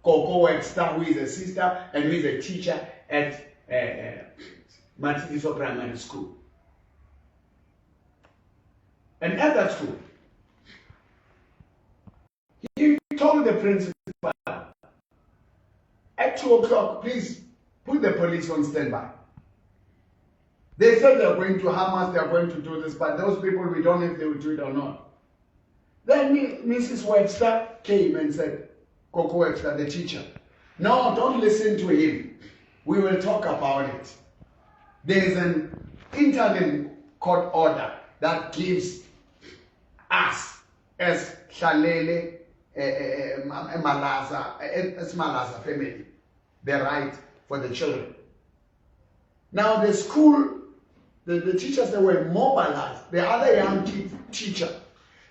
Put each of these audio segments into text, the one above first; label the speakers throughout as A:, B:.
A: Coco Webster, who is a sister and who is a teacher at Matitiso Primary School. And at that school, he told the principal, at 2 o'clock, please put the police on standby. They said they are going to harm us, they are going to do this, but those people, we don't know if they will do it or not. Then Mrs. Webster came and said, Coco Webster, the teacher, no, don't listen to him. We will talk about it. There is an interim court order that gives us, as Hlalele, Malaza family, the right for the children. Now the school, the teachers, they were mobilized. The other young teacher,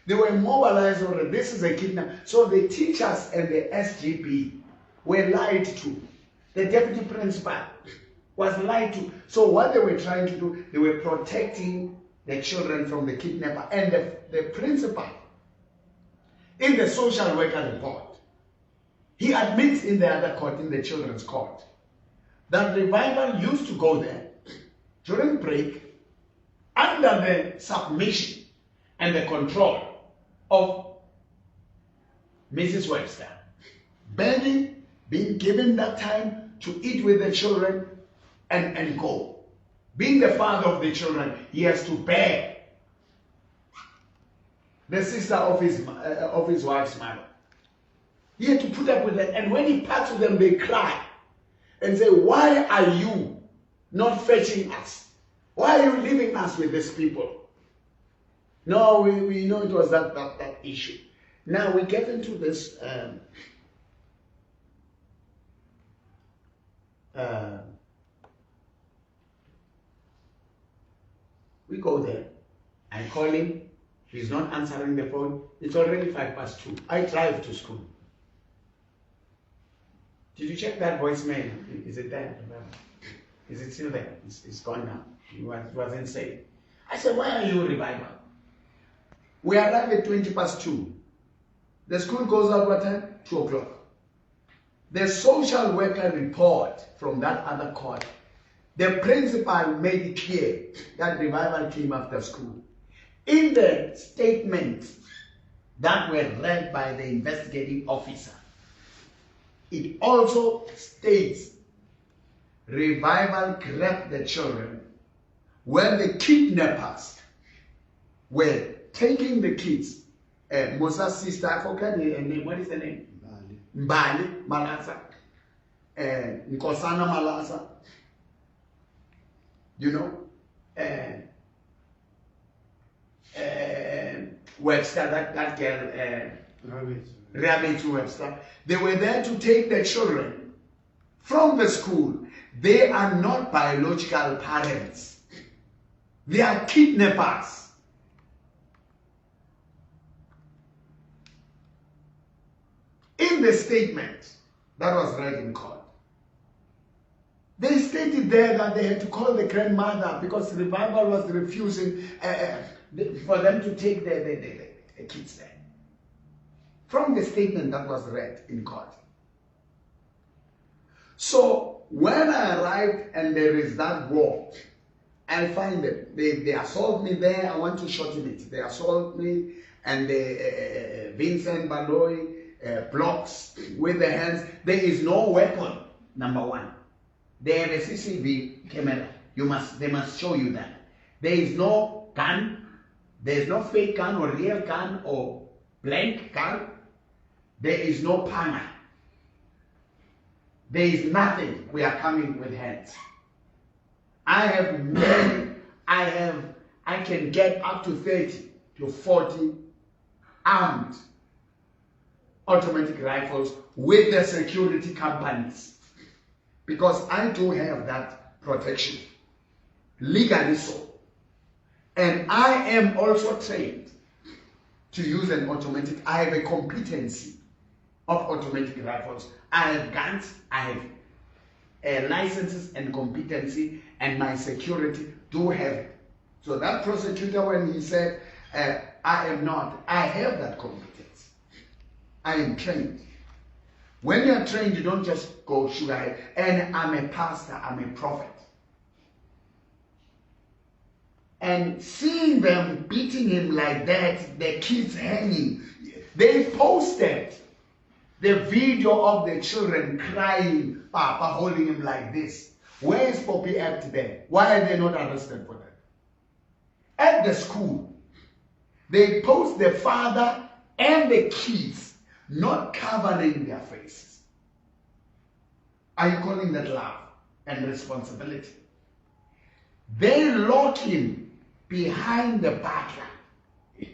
A: they were mobilized already. This is a kidnap. So the teachers and the SGB were lied to. The deputy principal was lied to. So what they were trying to do, they were protecting the children from the kidnapper. And the principal, in the social worker report, he admits in the other court, in the children's court, that Revival used to go there during break under the submission and the control of Mrs. Webster. Benny being given that time to eat with the children and go. Being the father of the children, he has to bear the sister of his wife's mother. He had to put up with that. And when he parts with them, they cry and say, why are you not fetching us? Why are you leaving us with these people? No, we know it was that issue. Now we get into this we go there. I call him. He's not answering the phone. It's already 2:05. I drive to school. Did you check that voicemail? Is it there? Is it still there? It's gone now. It wasn't saved. I said, why are you Revival? We arrive at 2:20. The school goes out what time? 2 o'clock. The social worker report from that other court, the principal made it clear that Revival came after school. In the statements that were read by the investigating officer, it also states Revival grabbed the children when the kidnappers were taking the kids. Musa's sister, I forget the name. What is the name? Mbali Malasa. Nkosana Malasa. You know? Webster, that girl, Rabbit Webster. They were there to take the children from the school. They are not biological parents. They are kidnappers. In the statement that was read in court, they stated there that they had to call the grandmother because Revival was refusing for them to take the kids there. From the statement that was read in court. So when I arrived and there is that war, I find them. They assault me there. I want to shorten it. They assault me and Vincent Baloy blocks with the hands. There is no weapon, number one. They have a CCTV camera. They must show you that. There is no gun. There is no fake gun or real gun or blank gun. There is no partner. There is nothing. We are coming with hands. I have many. I can get up to 30 to 40 armed automatic rifles with the security companies, because I do have that protection, legally so. And I am also trained to use an automatic. I have a competency of automatic rifles. I have guns, I have licenses and competency, and my security do have it. So that prosecutor, when he said, I am not, I have that competence. I am trained. When you're trained, you don't just go sugar. And I'm a pastor, I'm a prophet. And seeing them beating him like that, the kids hanging, they posted the video of the children crying, Papa holding him like this. Where is Poppy Act there? Why are they not arrested for that? At the school, they post the father and the kids not covering their faces. Are you calling that love and responsibility? They lock him behind the butler.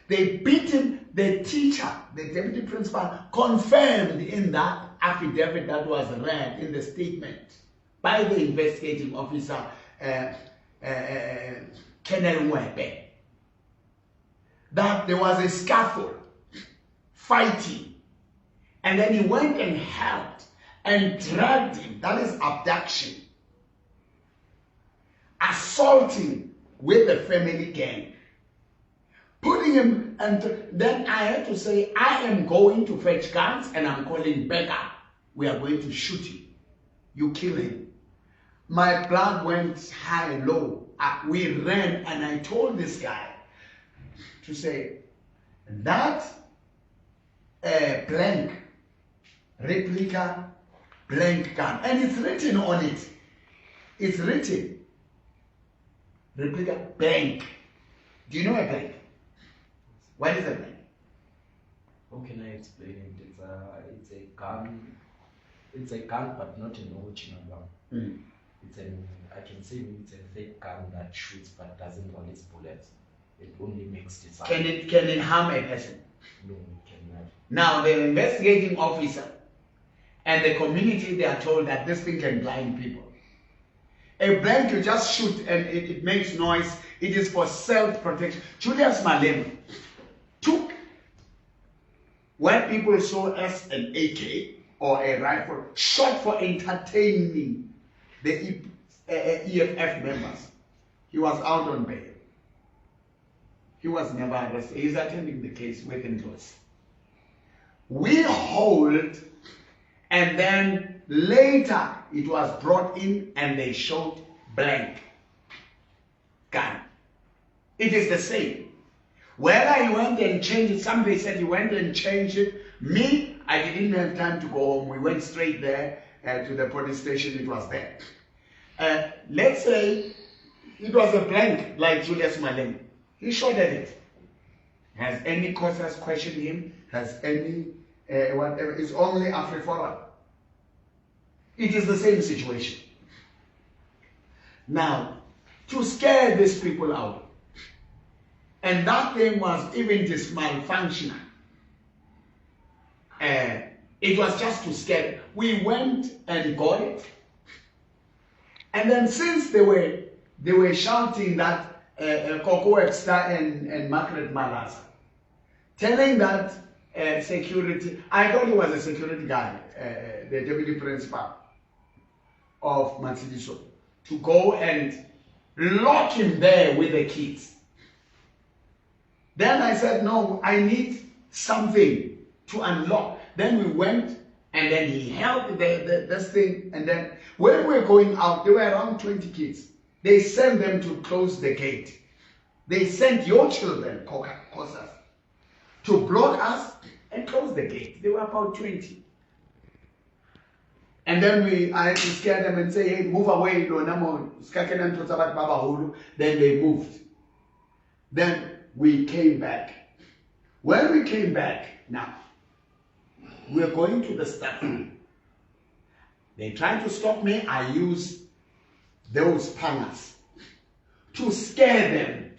A: They beat him. The teacher, the deputy principal, confirmed in that affidavit that was read in the statement by the investigating officer, Colonel Webe, that there was a scuffle, fighting, and then he went and helped and dragged him. That is abduction, assaulting with the family gang, putting him, and then I had to say, I am going to fetch guns and I'm calling backup. We are going to shoot him. You kill him. My blood went high, low. We ran, and I told this guy to say, that blank replica blank gun, and it's written on it. It's written replica blank. Do you know a blank? What is a blank?
B: How can I explain it? It's a gun. It's a gun, but not an original gun. I can say it's a fake gun that shoots but doesn't release bullets. It only makes design.
A: Can it harm a person?
B: No, it cannot.
A: Now the investigating officer and the community, they are told that this thing can blind people. A blank, you just shoot and it makes noise. It is for self-protection. Julius Malema took what people saw as an AK or a rifle, shot for entertaining the EFF members. He was out on bail. He was never arrested. He's attending the case within close. We hold, and then later it was brought in and they showed blank gun. It is the same. Whether he went and changed it, somebody said he went and changed it. Me, I didn't have time to go home. We went straight there to the police station. It was there. Let's say it was a blank like Julius Malema. He shot at it. Has any causes questioned him? Has any whatever? It's only a free for all. It is the same situation. Now, to scare these people out, and that thing was even this malfunctioning. It was just to scare them. We went and got it. And then since they were shouting that Coco Webster and Margaret Malaza, telling that security, I thought he was a security guy, the deputy principal of Matsidiso, to go and lock him there with the kids. Then I said, no, I need something to unlock. Then we went, and then he held this thing, and then when we were going out, there were around 20 kids. They sent them to close the gate. They sent your children, Kosas, to block us and close the gate. They were about 20. And then I had to scare them and say, hey, move away. Then they moved. Then we came back. When we came back, now, we're going to the staff room. They tried to stop me. I used those pangas to scare them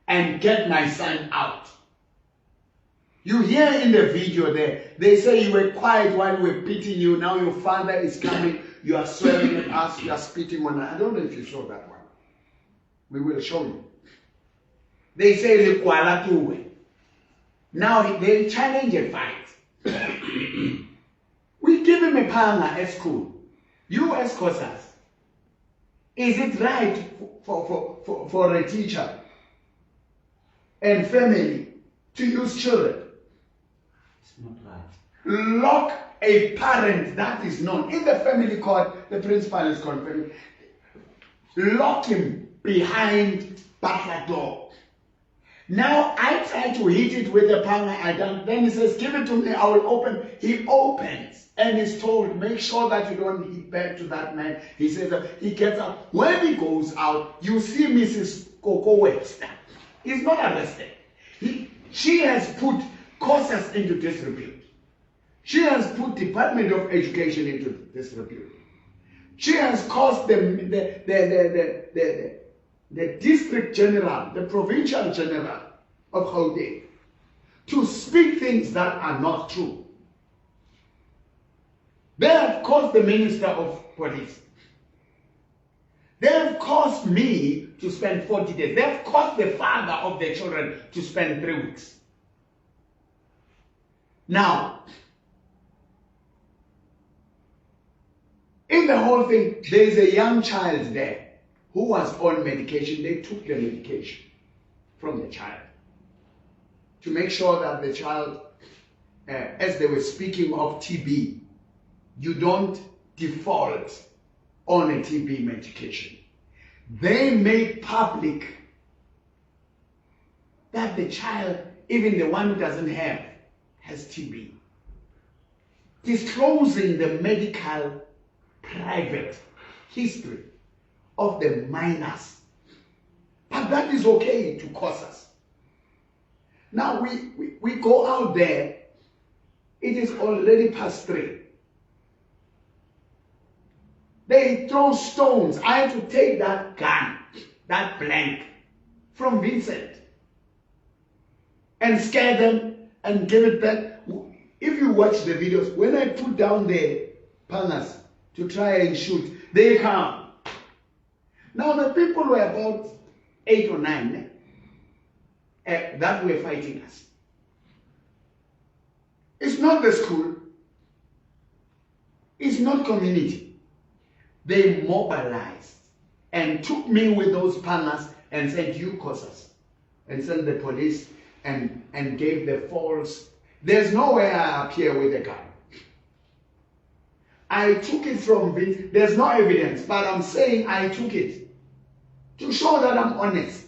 A: and get my son out. You hear in the video there, they say you were quiet while we were beating you. Now your father is coming. You are swearing at us. You are spitting on us. I don't know if you saw that one. We will show you. They say, now they challenge a fight. We give him a panga at school. You as Kosas, is it right for a teacher and family to use children?
B: It's not right.
A: lock a parent that is known. In the family court, the principal is confirming. Lock him behind butler door. Now I try to hit it with the panga. I don't. Then he says, give it to me, I will open. He opens and is told, make sure that you don't hit back to that man. He says, he gets up. When he goes out, you see Mrs. Coco Webster. He's not arrested. She has put courses into disrepute. She has put Department of Education into disrepute. She has caused the district general, the provincial general of Gauteng to speak things that are not true. They have caused the Minister of Police. They have caused me to spend 40 days. They have caused the father of the children to spend 3 weeks. Now, in the whole thing, there is a young child there who was on medication. They took the medication from the child to make sure that the child, as they were speaking of TB, you don't default on a TB medication. They made public that the child, even the one who doesn't have, has TB. Disclosing the medical private history of the minors. But that is okay to cause us. Now we go out there, it is already past 3. They throw stones. I had to take that gun, that blank, from Vincent and scare them and give it back. If you watch the videos, when I put down the pangas to try and shoot, they come. Now the people were about 8 or 9 that were fighting us. It's not the school. It's not community. They mobilized and took me with those pangas and said, you cause us. And sent the police and gave the false. There's no way I appear with a gun. I took it from Vincent. There's no evidence, but I'm saying I took it to show that I'm honest.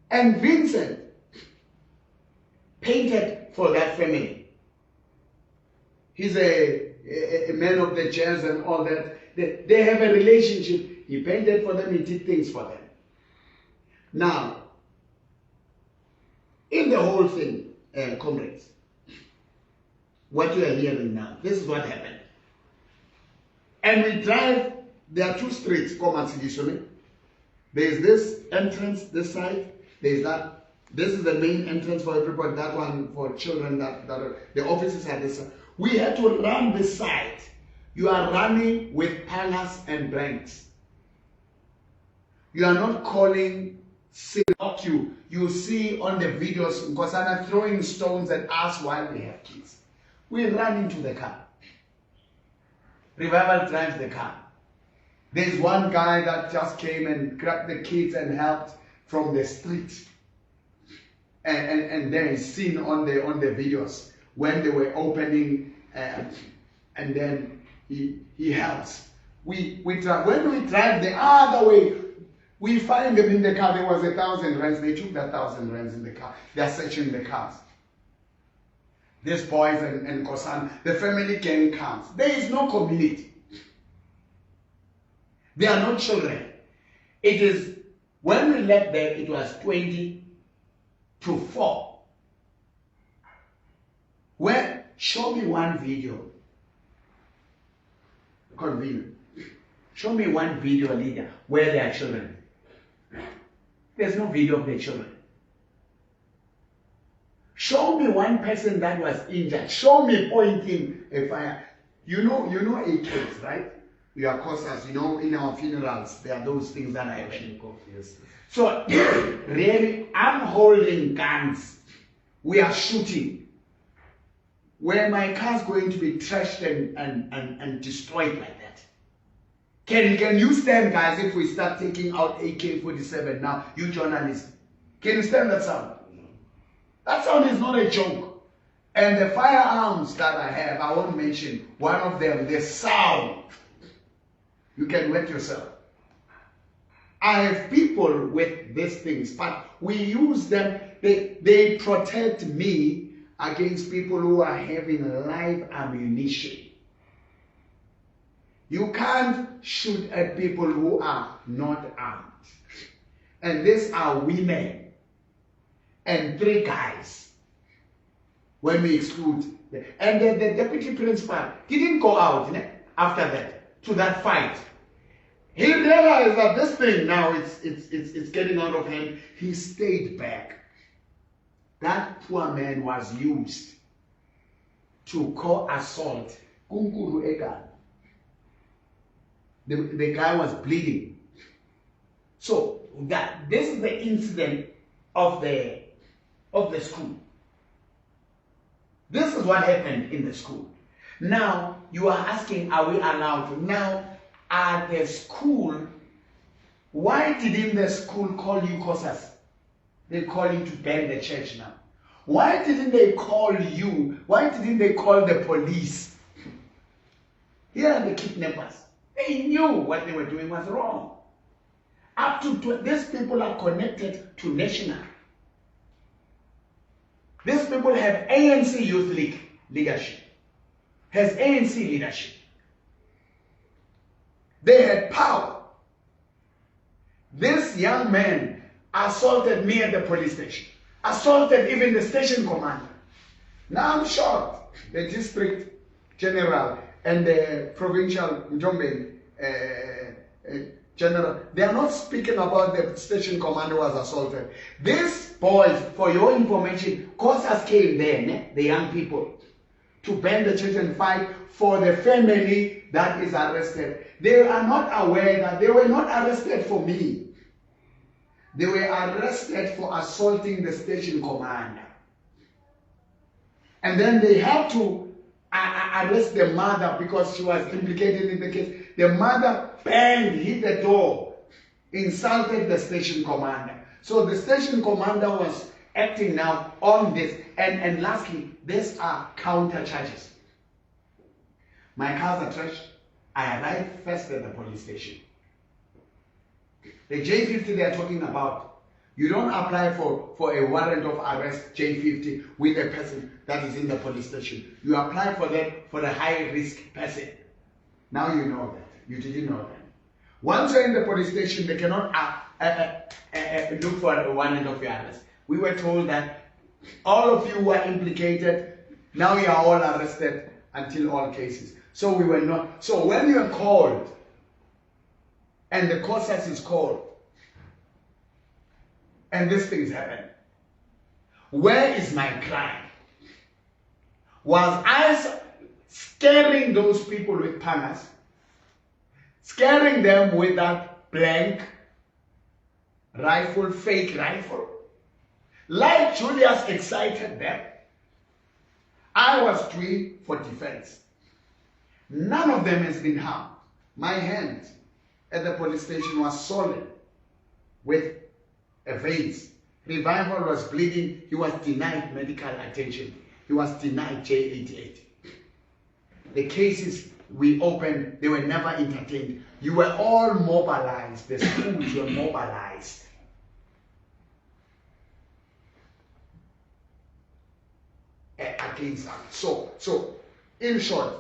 A: And Vincent painted for that family. He's a man of the jazz and all that. They have a relationship. He painted for them, he did things for them. Now, in the whole thing, comrades, what you are hearing now, this is what happened. And we drive, there are 2 streets, there is this entrance, this side, there is that. This is the main entrance for everybody, that one for children, that the offices are this side. We had to run this side. You are running with pangas and blanks. You are not calling, you see on the videos, Nkosana throwing stones at us while we have kids. We run into the car. Revival drives the car. There's one guy that just came and grabbed the kids and helped from the street. And there is seen on the videos when they were opening, and then he helps. When we drive the other way, we find them in the car. There was 1,000 rands. They took that 1,000 rands in the car. They are searching the cars. These boys and Kosan, the family gang comes. There is no community. They are not children. It is, when we left there, it was 20 to 4. Where, show me one video. Convenient. Show me one video, leader, where there are children. There's no video of the children. Show me one person that was injured. Show me pointing a fire. You know AKs, right? We are cautious. In our funerals, there are those things that I actually confess. So, really, I'm holding guns. We are shooting. Where my car's going to be trashed and destroyed like that. Can you stand, guys, if we start taking out AK-47 now, you journalists? Can you stand that sound? That sound is not a joke. And the firearms that I have, I won't mention one of them, the sound. You can wet yourself. I have people with these things, but we use them. They protect me against people who are having live ammunition. You can't shoot at people who are not armed. And these are women and 3 guys. When we exclude them. And the deputy principal didn't go out after that to that fight. He realized that this thing now it's getting out of hand. He stayed back. That poor man was used to co-assault Kunkuru Egan. The guy was bleeding. So this is the incident of the school. This is what happened in the school. Now you are asking, are we allowed to? Now at the school, why didn't the school call you COSAS? They call you to ban the church now. Why didn't they call you? Why didn't they call the police? Here are the kidnappers. They knew what they were doing was wrong. Up to these people are connected to national. These people have ANC Youth League leadership. Has ANC leadership. They had power. This young man assaulted me at the police station. Assaulted even the station commander. Now I'm shocked. The district general and the provincial Njombe general, they are not speaking about the station commander was assaulted. These boys, for your information, COSAS came there, the young people, to ban the church and fight for the family that is arrested. They are not aware that they were not arrested for me. They were arrested for assaulting the station commander. And then they had to arrest the mother because she was implicated in the case. The mother banged, hit the door, insulted the station commander. So the station commander was acting now on this. And lastly, these are counter charges. My cars are trashed. I arrived first at the police station. The J50 they are talking about, you don't apply for a warrant of arrest J50 with a person that is in the police station. You apply for that for the high risk person. Now you know that. You didn't know that. Once you're in the police station, they cannot look for a warrant of your arrest. We were told that all of you were implicated. Now you are all arrested until all cases. So we were not. So when you are called, and the COSAS is called, and these things happen, where is my crime? Was I scaring those people with pangas? Scaring them with that blank rifle, fake rifle? Like Julius excited them. I was doing for defense. None of them has been harmed. My hand at the police station was swollen with a veins. Revival was bleeding. He was denied medical attention. He was denied J88. The cases we opened, they were never entertained. You were all mobilized. The schools were mobilized. Against us. So, in short,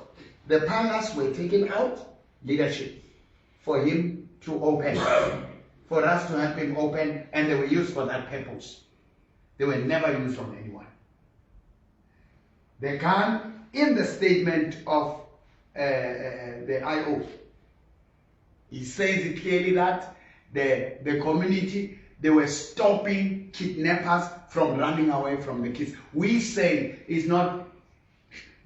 A: the pangas were taken out, leadership, for him to open, for us to have him open, and they were used for that purpose. They were never used on anyone. The gun, in the statement of the IO, he says it clearly that the community, they were stopping kidnappers from running away from the kids. We say it's not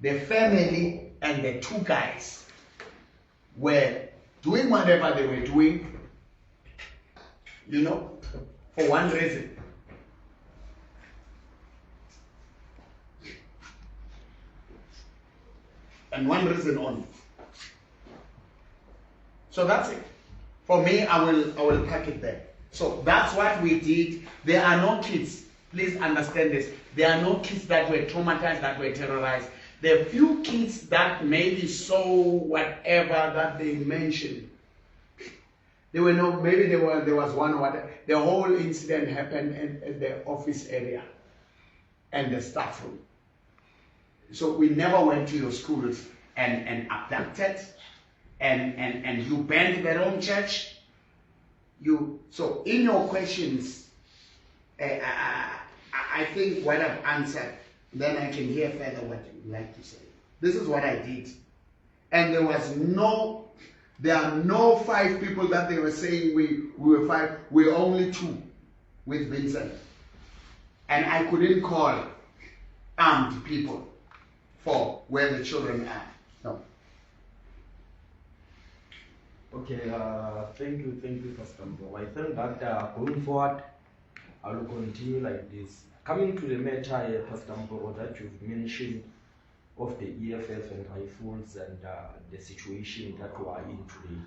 A: the family and the 2 guys were doing whatever they were doing, you know, for one reason. And one reason only. So that's it. For me, I will pack it there. So that's what we did. There are no kids Please understand this. There are no kids that were traumatized, that were terrorized. There are few kids that maybe saw whatever that they mentioned. There were no, maybe there was one or whatever. The whole incident happened at the office area and the staff room. So we never went to your schools and abducted and you banned the wrong church. So in your questions, I think what I've answered, then I can hear further what you'd like to say. This is what I did. And there are no 5 people that they were saying we were 5. We were only 2 with Vincent. And I couldn't call armed people for where the children are. No.
B: Okay, thank you, Pastor Mbo. I think that going forward, I will continue like this. Coming to the matter, Pastor Mbo, that you've mentioned of the EFF and rifles and the situation that we are in today.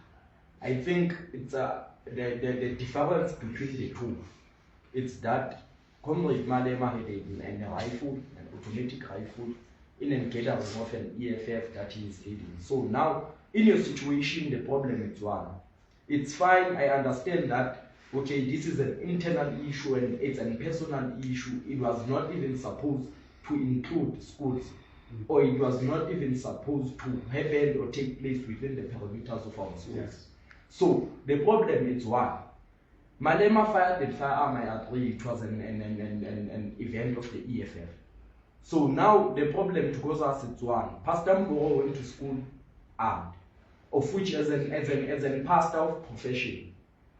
B: I think it's the difference between the two. It's that Comrade Malema had a rifle, an automatic rifle, in a gathering of an EFF that he is leading. So now, in your situation, the problem is one. It's fine, I understand that, okay, this is an internal issue and it's a personal issue. It was not even supposed to include schools, or it was not even supposed to happen or take place within the perimeters of our schools.
A: Yes.
B: So the problem is one. Malema fired the firearm, I agree, it was an event of the EFF. So now the problem goes as it's one. Pastor Mbo went to school armed, of which as a pastor of profession,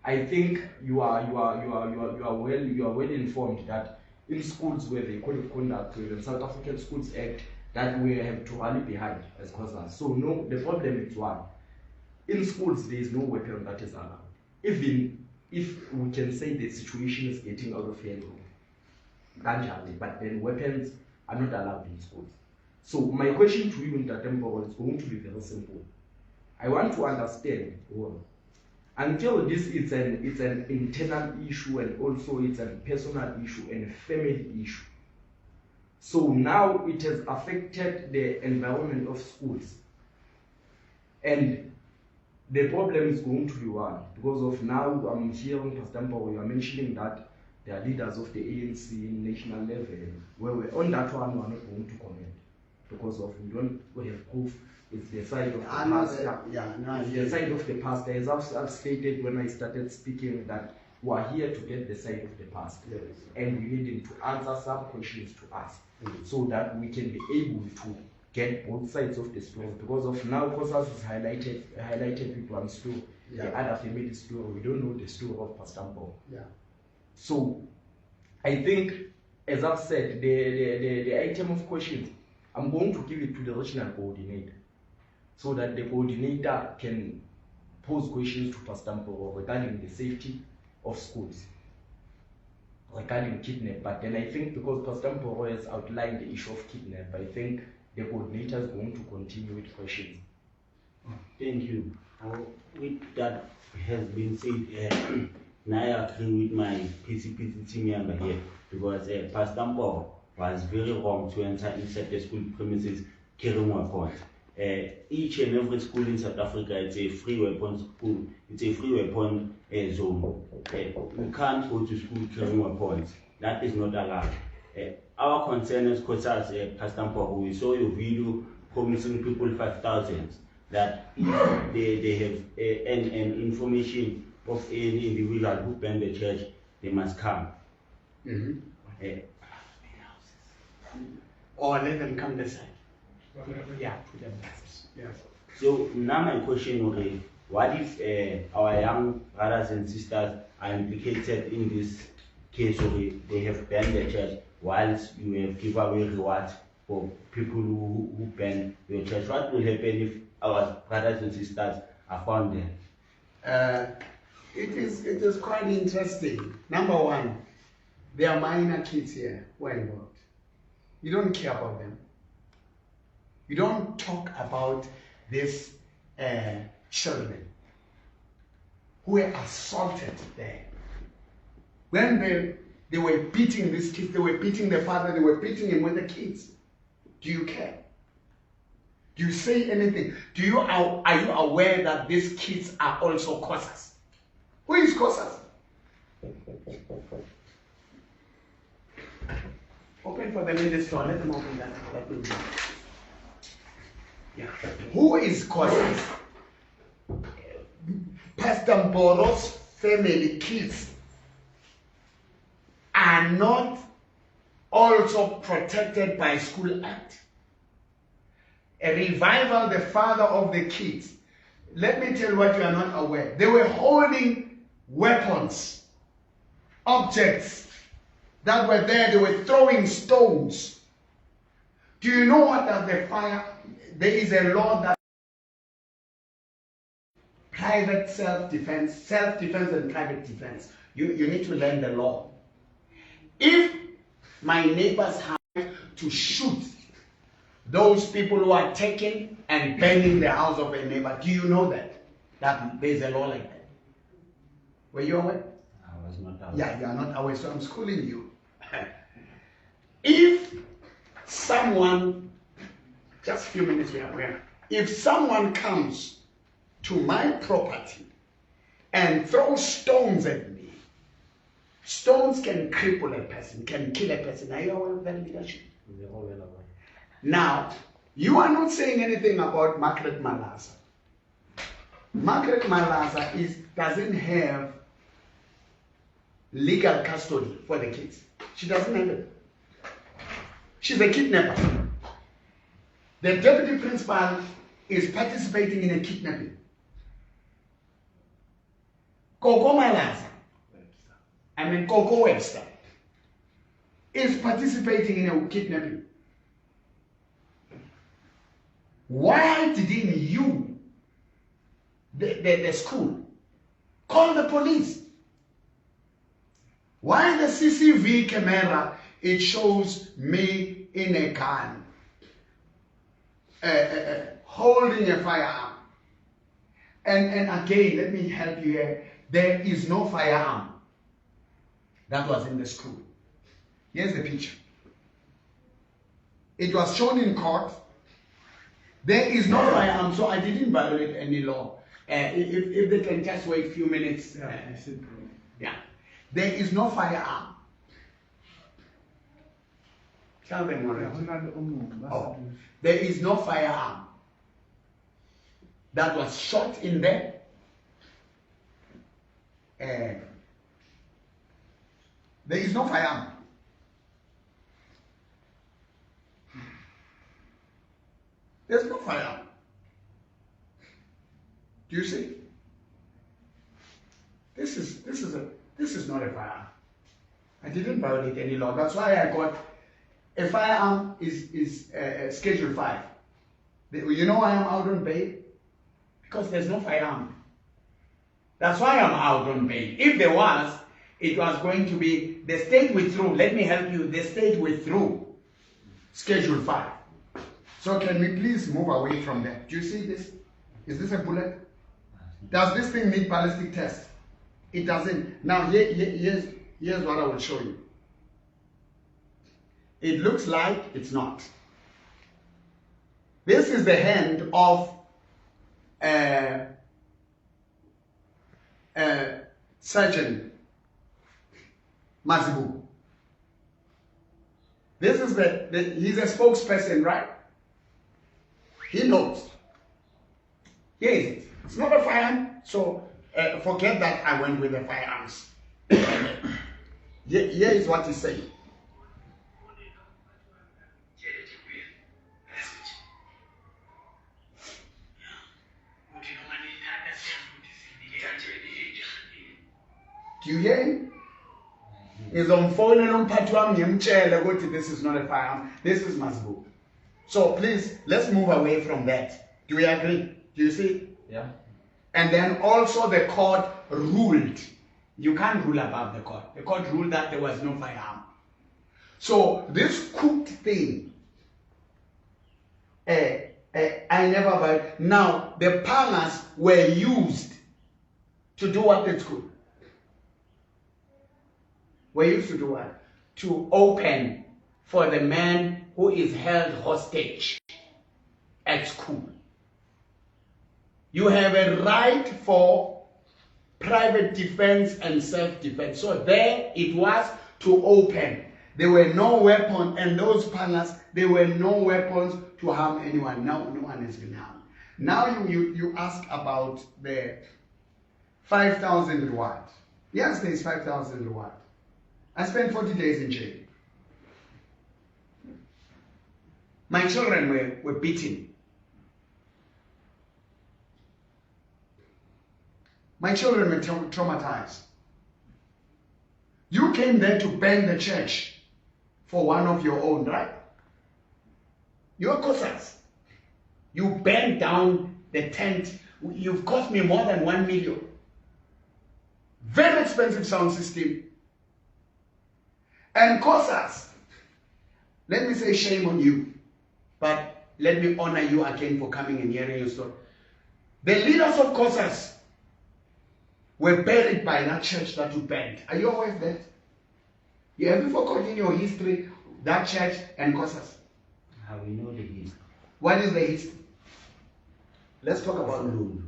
B: I think you are well informed that in schools where they code of conduct, the South African Schools Act, that we have to rally behind as causes. So no, the problem is one. In schools there is no weapon that is allowed. Even if we can say the situation is getting out of hand, but then weapons are not allowed in schools. So my question to you in Tatempo is going to be very simple. I want to understand, until this is an internal issue and also it's a personal issue and a family issue. So now it has affected the environment of schools. And the problem is going to be one, because of now I'm hearing Pastor Mbo, you are mentioning that there are leaders of the ANC national level, where on that one we are not going to comment, because of we have proof. It's the side of the pastor. It's the side of the pastor. As I've stated when I started speaking, that we are here to get the side of the pastor, yes, and we need him to answer some questions to us, so that we can be able to get both sides of the story. Because of now, Kosas is highlighted with one story, the other family story. We don't know the story of Pastor Mbo.
A: Yeah.
B: So I think, as I've said, the item of questions, I'm going to give it to the regional coordinator, so that the coordinator can pose questions to Pastor Mbo regarding the safety of schools, regarding kidnap. But then I think because Pastor Mbo has outlined the issue of kidnap, I think the coordinator is going to continue with questions.
C: Thank you. With that has been said, and I agree with my PCPC team member here, because Pastor Mbo was very wrong to enter inside the school premises carrying weapons. Each and every school in South Africa, it's a free weapon school. It's a free weapon zone. We can't go to school carrying weapons. That is not allowed. Our concern is, Pastor Mbo, we saw your video promising people 5,000, that if they have an information of any individual who banned the church, they must come.
A: Or let them come this side. Yeah, to them. Yes.
C: So now my question is, what if our young brothers and sisters are implicated in this case, or they have banned the church, whilst you have given away rewards for people who ban your church? What will happen if our brothers and sisters are found there?
A: It is quite interesting. Number one, there are minor kids here who are involved. You don't care about them. You don't talk about these children who were assaulted there. When They were beating these kids. They were beating the father. They were beating him with the kids. Do you care? Do you say anything? Are you aware that these kids are also Xhosas? Who is Xhosas? Open for them in the store. Let them open that. Yeah. Who is Xhosas? Pastor Mboro's family kids are not also protected by School Act. A revival, the father of the kids. Let me tell you what you are not aware. They were holding weapons, objects that were there. They were throwing stones. Do you know what does the fire? There is a law that private self-defense and private defense. You need to learn the law. If my neighbors have to shoot those people who are taking and burning the house of a neighbor, do you know that there's a law like that? Were you aware?
C: I was not aware.
A: Yeah, you are not aware, so I'm schooling you. If someone, just a few minutes we are aware, if someone comes to my property and throws stones at me, stones can cripple a person, can kill a person. Are you aware of that leadership? Now, you are not saying anything about Margaret Malasa. Margaret Malasa doesn't have legal custody for the kids. She doesn't have it. She's a kidnapper. The deputy principal is participating in a kidnapping. Coco Malasa, Coco Webster, is participating in a kidnapping. Why didn't you, the school, call the police? Why the CCTV camera, it shows me in a gun, holding a firearm. And again, let me help you here. There is no firearm that was in the school. Here's the picture. It was shown in court. There is no firearm, so I didn't violate any law. If they can just wait a few minutes. Yeah. There is no firearm. Tell them already. Oh. There is no firearm that was shot in there. There is no firearm. There's no firearm. Do you see? This is not a firearm. I didn't violate any law. That's why I got a firearm is Schedule 5. You know why I'm out on bail? Because there's no firearm. That's why I'm out on bail. If there was, it was going to be the state withdrew. Let me help you. The state withdrew Schedule 5. So can we please move away from that? Do you see this? Is this a bullet? Does this thing need ballistic test? It doesn't. Now here's what I will show you. It looks like it's not. This is the hand of Sergeant Mazibu. This is he's a spokesperson, right? He knows. Here is it. It's not a firearm, so forget that I went with the firearms. Here is what he's saying. Do you hear him? He's on phone and on patwam yimchele this is not a firearm. This is Mazibu. So please, let's move away from that. Do we agree? Do you see?
B: Yeah.
A: And then also the court ruled. You can't rule above the court. The court ruled that there was no firearm. So this cooked thing, I never buy. Now the pangas were used to do what it's good. were used to do what? To open for the man who is held hostage at school. You have a right for private defense and self-defense. So there it was to open. There were no weapons, and those panels, there were no weapons to harm anyone. Now no one has been harmed. Now you ask about the 5,000 reward. Yes, there is 5,000 reward. I spent 40 days in jail. My children were beaten. My children were traumatized. You came there to burn the church for one of your own, right? You're Cossacks. You burned down the tent. You've cost me more than 1 million. Very expensive sound system. And Cossacks, let me say shame on you, but let me honor you again for coming and hearing your story. The leaders of Cossacks were buried by that church that you burned. Are you aware of that? You ever forgotten in your history that church and Cossacks?
C: How we know the history?
A: What is the history? Let's talk about
C: Lulu.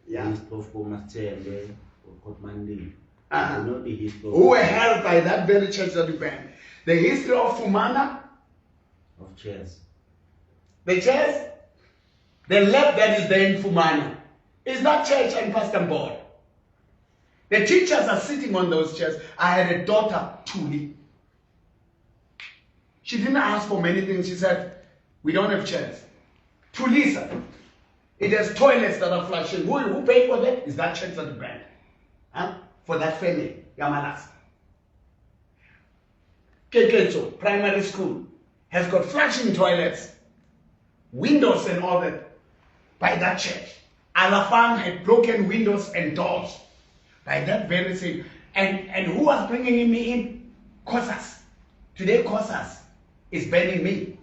A: Yeah.
C: Of Komastele, of Kotmandi.
A: Uh-huh.
C: We know the history.
A: Who were held by that very church that you burned. The history of Fumana,
C: Of chairs.
A: the church, the lab that is there in Fumana, is that church and Pastor Board. The teachers are sitting on those chairs. I had a daughter, Tuli. She didn't ask for many things. She said, we don't have chairs. Tulisa, it has toilets that are flushing. Who paid for that? Is that church that you burned? Huh? For that family, Yamalas. Kekecho Primary School has got flushing toilets, windows and all that by that church. Alafang had broken windows and doors by that very same. And who was bringing me in? Cossacks. Today Cossacks is burning me.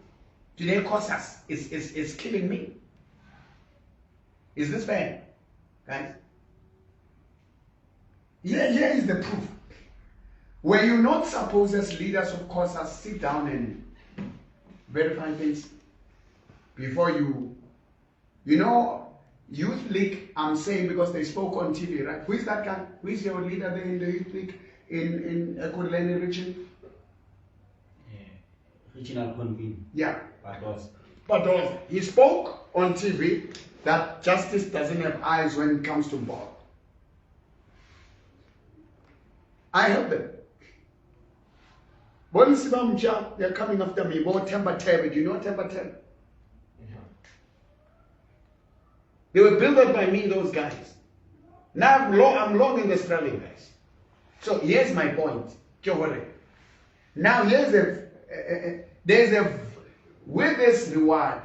A: Today Cossacks is killing me. Is this fair, guys? Here is the proof. Were you not supposed as leaders of Cossacks sit down and verify things before you know, Youth League, I'm saying because they spoke on TV, right? Who is that guy? Who is your leader there in the Youth League in Ekurhuleni region?
C: Regional convener.
A: Yeah.
C: But
A: He spoke on TV that justice doesn't have eyes when it comes to ball. I help them. They're coming after me. Temba Tebe. Do you know Temba Tebe? They were built by me, those guys. Now I'm long in the struggling, guys. So here's my point. Now with this reward,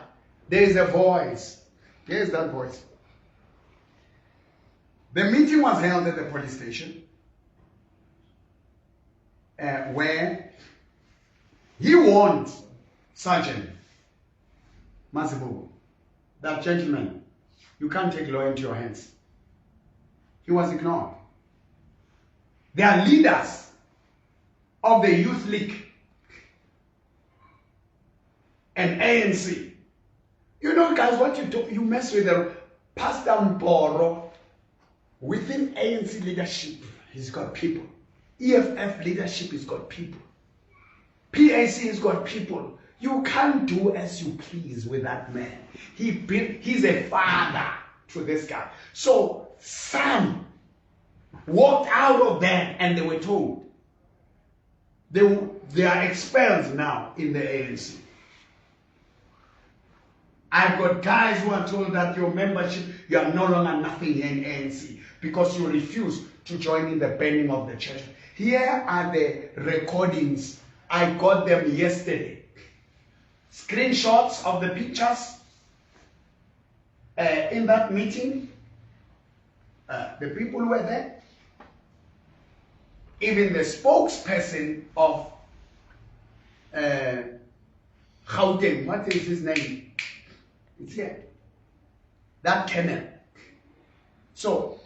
A: there's a voice. Here's that voice. The meeting was held at the police station where he warned Sergeant Masibugu, that gentleman, you can't take law into your hands. He was ignored. They are leaders of the Youth League and ANC. You know, guys, what you do, you mess with the Pastor Mporo. Within ANC leadership, he's got people. EFF leadership, he's got people. PAC has got people. You can't do as you please with that man. He's a father to this guy. So some walked out of there and they were told they are expelled now in the ANC. I've got guys who are told that your membership, you are no longer nothing here in ANC because you refuse to join in the burning of the church. Here are the recordings. I got them yesterday. Screenshots of the pictures in that meeting. The people were there. Even the spokesperson of Gauteng, what is his name? It's here. That kennel. So,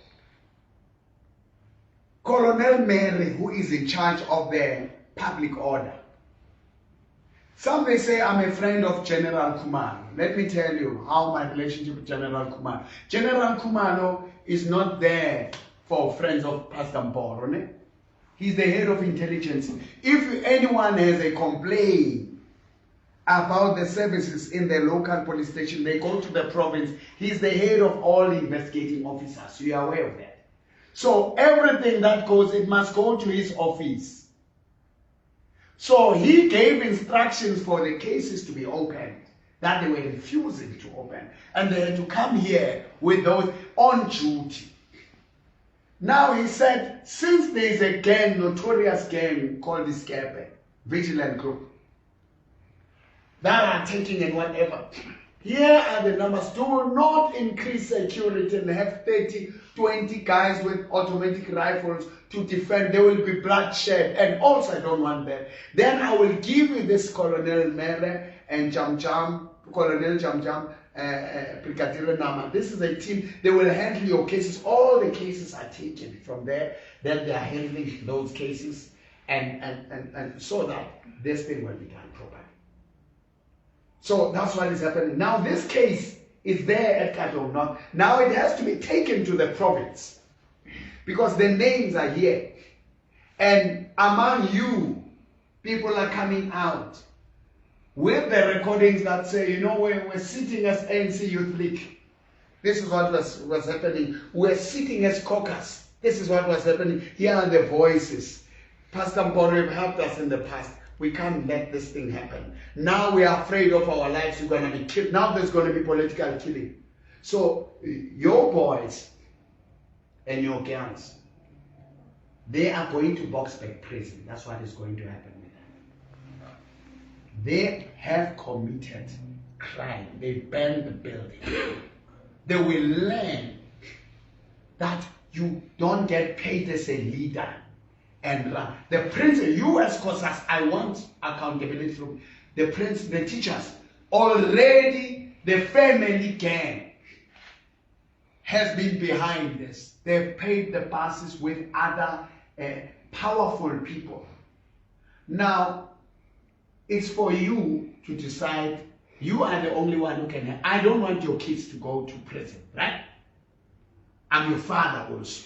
A: Colonel Mary, who is in charge of the public order. Some may say I'm a friend of General Kumano. Let me tell you how my relationship with General Kumano. General Kumano is not there for friends of Pastor Mporo. He's the head of intelligence. If anyone has a complaint about the services in the local police station, they go to the province. He's the head of all investigating officers. You are aware of that. So everything that goes, it must go to his office. So he gave instructions for the cases to be opened that they were refusing to open. And they had to come here with those on duty. Now he said, since there is a gang, notorious gang called the Skepe, Vigilant Group, that are taking and whatever, here are the numbers. Do not increase security and have 30, 20 guys with automatic rifles to defend. There will be bloodshed. And also I don't want that. Then I will give you this Colonel Mere and Colonel Jam, Brigadier Nama. This is a team. They will handle your cases. All the cases are taken from there. Then they are handling those cases. And so that this thing will be done properly. So that's what is happening. Now this case is there at Kadong North. Now it has to be taken to the province because the names are here. And among you, people are coming out with the recordings that say, you know, we're sitting as ANC Youth League. This is what was happening. We're sitting as caucus. This is what was happening. Here are the voices. Pastor Mporo helped us in the past. We can't let this thing happen. Now we are afraid of our lives. We're going to be killed. Now there's going to be political killing. So your boys and your girls, they are going to Boksburg prison. That's what is going to happen with them. They have committed crime. They burned the building. They will learn that you don't get paid as a leader and run. The prince, you as COSAS, I want accountability from the prince, the teachers. Already the family gang has been behind this. They've paid the passes with other powerful people. Now, it's for you to decide. You are the only one who can. I don't want your kids to go to prison, right? I'm your father also.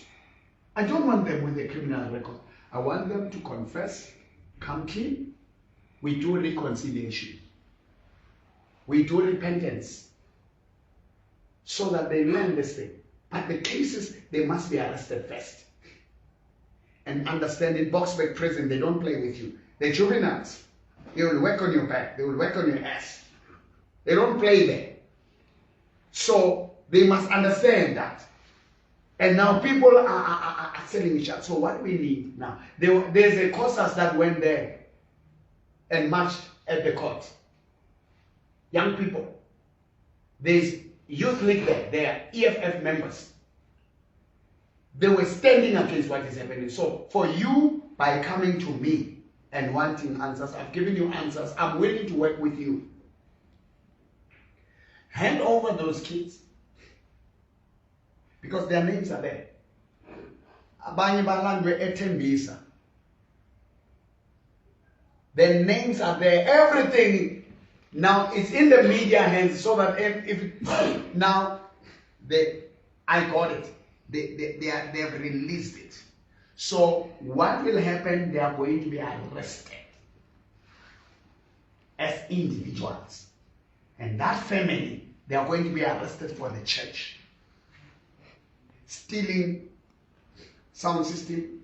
A: I don't want them with a criminal record. I want them to confess, come clean. We do reconciliation. We do repentance. So that they learn this thing. But the cases, they must be arrested first. And understand in Boksburg prison, they don't play with you. They're juveniles. They will work on your back. They will work on your ass. They don't play there. So they must understand that. And now people are selling each other. So what we need now, there's a COSAS that went there and marched at the court. Young people. There's Youth League there. They are EFF members. They were standing against what is happening. So for you, by coming to me and wanting answers, I've given you answers. I'm willing to work with you. Hand over those kids. Because their names are there. Their names are there. Everything now is in the media hands, so that if now I got it. They have released it. So what will happen? They are going to be arrested as individuals, and that family, they are going to be arrested for the church. Stealing sound system,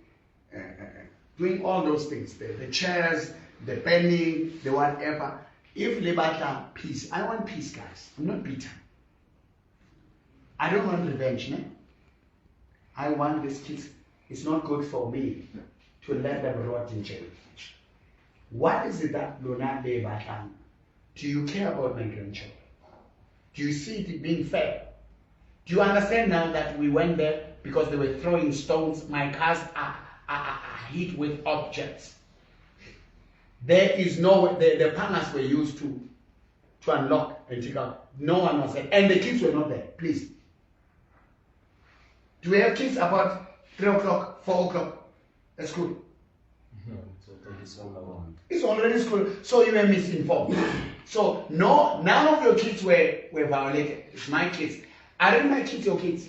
A: doing all those things, the chairs, the penning, the whatever. If Lebata peace, I want peace, guys. I'm not bitter. I don't want revenge, no? I want these kids. It's not good for me to let them rot in jail. What is it that Lona Lebata? Do you care about my grandchildren? Do you see it being fair? Do you understand now that we went there because they were throwing stones? My cars are hit with objects. There is no, the panels were used to unlock and take out. No one was there. And the kids were not there. Please. Do we have kids about 3 o'clock, 4 o'clock? at school?
B: No, it's already all around.
A: It's already school, so you were misinformed. So no, none of your kids were violated. It's my kids. Aren't my kids your kids?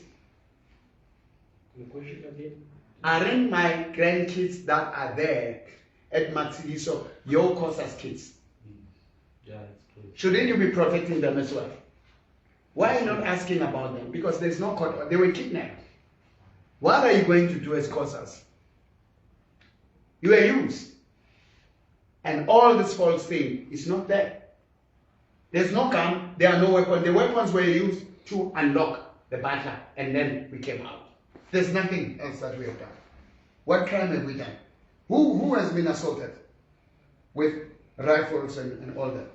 B: The question again?
A: Aren't my grandkids that are there at Matsiliso your COSAS kids?
B: Yeah, it's true.
A: Shouldn't you be protecting them as well? Why are you not asking about them? Because there's no court. They were kidnapped. What are you going to do as COSAS? You were used. And all this false thing is not there. There's no gun, there are no weapons. The weapons were used to unlock the butler, and then we came out. There's nothing else that we have done. What crime have we done? Who has been assaulted with rifles and all that?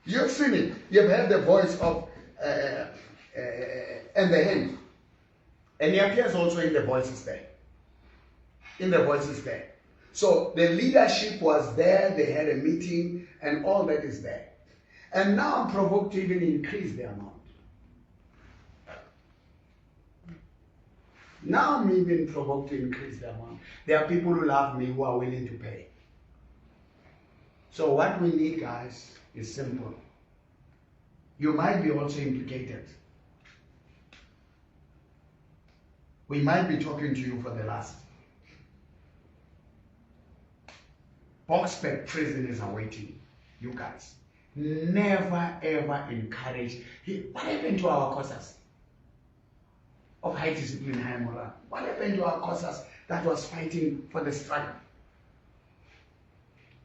A: You've seen it. You've heard the voice of and the hand. And he appears also in the voices there. In the voices there. So the leadership was there, they had a meeting, and all that is there. And now I'm provoked to even increase the amount. Now I'm even provoked to increase the amount. There are people who love me who are willing to pay. So what we need, guys, is simple. You might be also implicated. We might be talking to you for the last. Boxback prison is awaiting you guys. Never ever encourage. What happened to our COSAS of high discipline, high moral? What happened to our COSAS that was fighting for the struggle?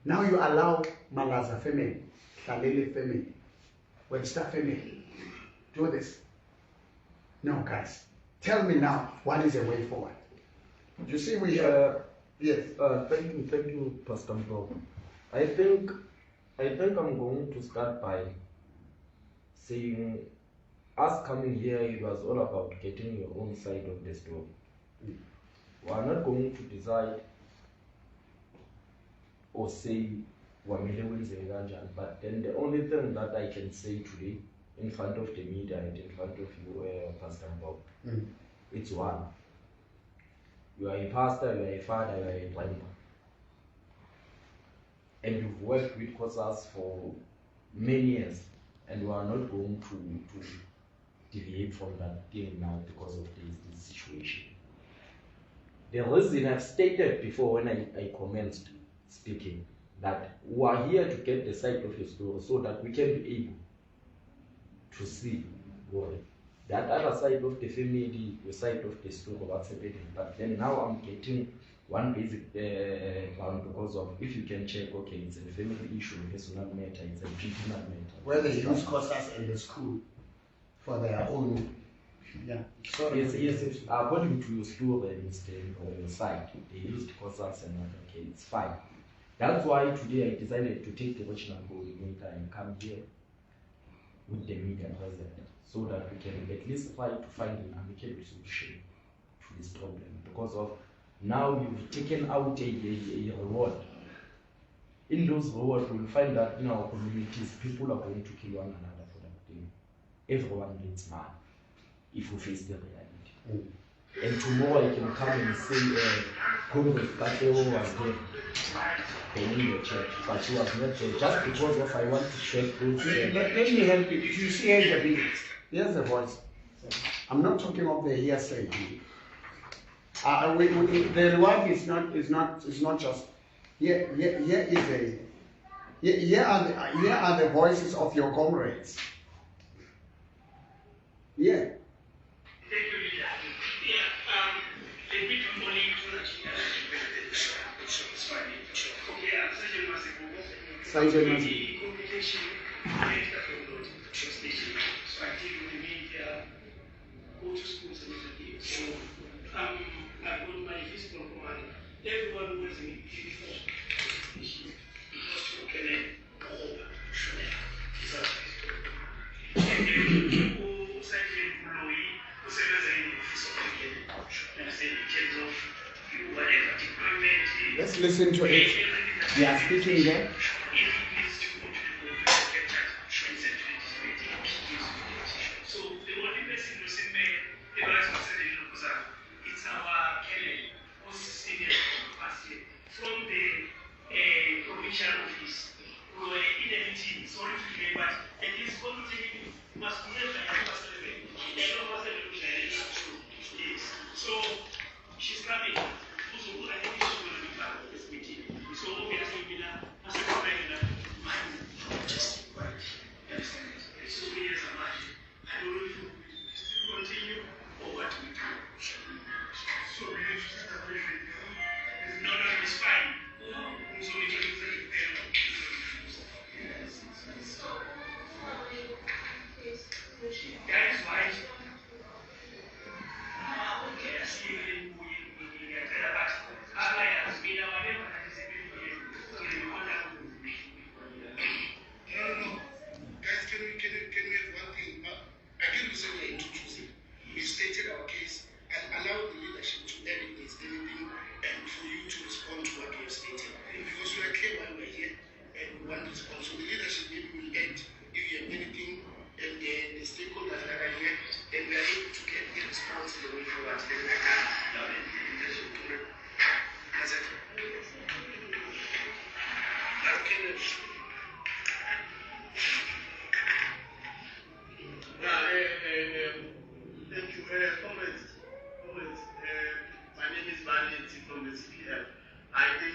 A: Now you allow Malaza family, Khalili family, Webster family do this. No, guys. Tell me now, what is the way forward? You see, we have. Yes.
B: Thank you, Pastor Mbo. I think I'm going to start by saying, us coming here, it was all about getting your own side of the story. We are not going to decide or say but then the only thing that I can say today in front of the media and in front of you, Pastor Mbo, it's one. You are a pastor, you are a father, you are a grandpa. And you've worked with COSAS for many years, and you are not going to deviate from that thing now because of this situation. The reason I've stated before when I commenced speaking, that we are here to get the side of the story so that we can be able to see that other side of the family, the side of the story, what's happening. But then now I'm getting one basic ground because of, if you can check, okay, it's a family issue, personal matter, it's a regional matter.
A: Where they use COSAS in the school for their own. Yeah. So
B: yes, according to your story, or your site, they used COSAS and okay, it's fine. That's why today I decided to take the regional coordinator and come here with the media present, so that we can at least try to find an amicable solution to this problem. Because of now you've taken out a reward. In those rewards, we'll find that in our communities, people are going to kill one another for that thing. Everyone needs money if we face the reality. And tomorrow I can come and say, Comrade Kateo was there. They need a church, but she was not there just because of I want to check those.
A: Let me help you. You see, here's the voice. I'm not talking of the hearsay. The reward is not just. Here are the voices of your comrades. Yeah.
D: Everyone was in
A: Let's listen to it. They are speaking there.
D: So the only person who said, the vice president, it's our Kennedy, who's senior past year. So she's coming. I think she's going to be part of this meeting. So obviously, just yes. So yes, I don't know if we still continue or what we do. So we need to separate. No, it's fine. So we can that is why. Okay, I see you in but otherwise, we never participate in No. Guys, can we have one thing? Again, we said we're introducing. We stated our case and allowed the leadership to add if there's anything and for you to respond to what we have stated. Because we are clear why we're here and we want to respond. So the leadership maybe will add if you have anything and the stakeholders that are here, then we are able to get the response in the way forward. Then I can allow the leadership to make. That's it. Okay, let's. Thank you. Comrades, my name is Valiant from the CPF. I think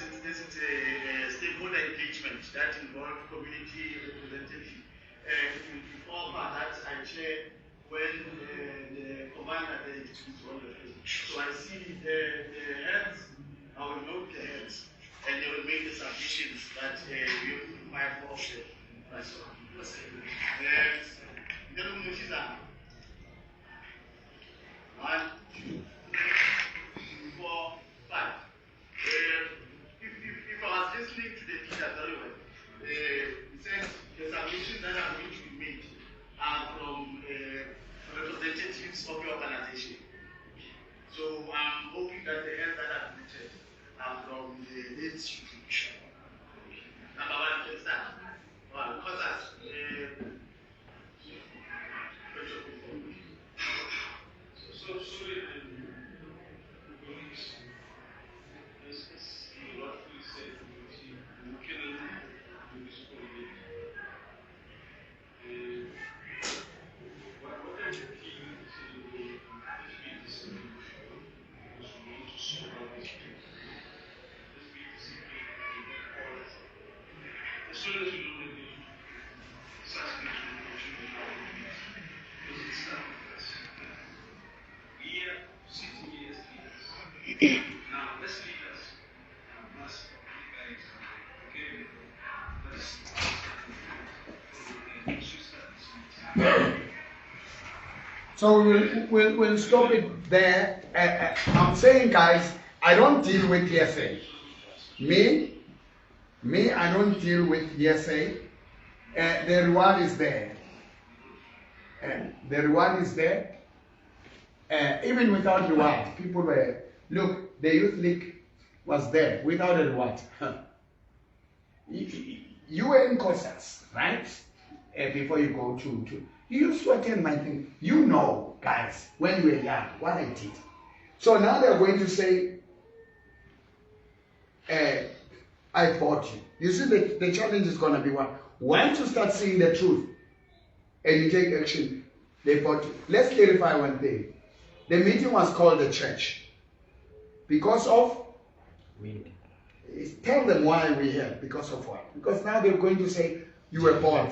D: since this is a stakeholder engagement that involves community representative, it will be former that I chair when the commander is on the field. So I see the heads, I will note the heads, and they will make the submissions that we require for offset. One, two, three, 4, 5. If I was listening to the teacher very well, he said the submissions that are going to be made are from representatives of your organization. So I'm hoping that the heads that are submitted are from the institution. Number one, you can start. Because as so what we said, we can do this for whatever team as soon as you know the such we are sitting here as leaders. Now, let's lead us. Must be very example. Okay? Let's
A: So we'll stop it there. I'm saying, guys, I don't deal with hearsay. Me, I don't deal with hearsay. The reward is there. The reward is there. Even without reward, people were, look, the youth league was there without a reward. You were in courses, right? Before you go to you used to attend my thing. You know, guys, when you were young, what I did. So now they're going to say, I bought you. You see, the challenge is going to be what? Once you start seeing the truth and you take action, they bought you. Let's clarify one thing. The meeting was called the church. Because of? Tell them why we're here. Because of what? Because now they're going to say, you were born.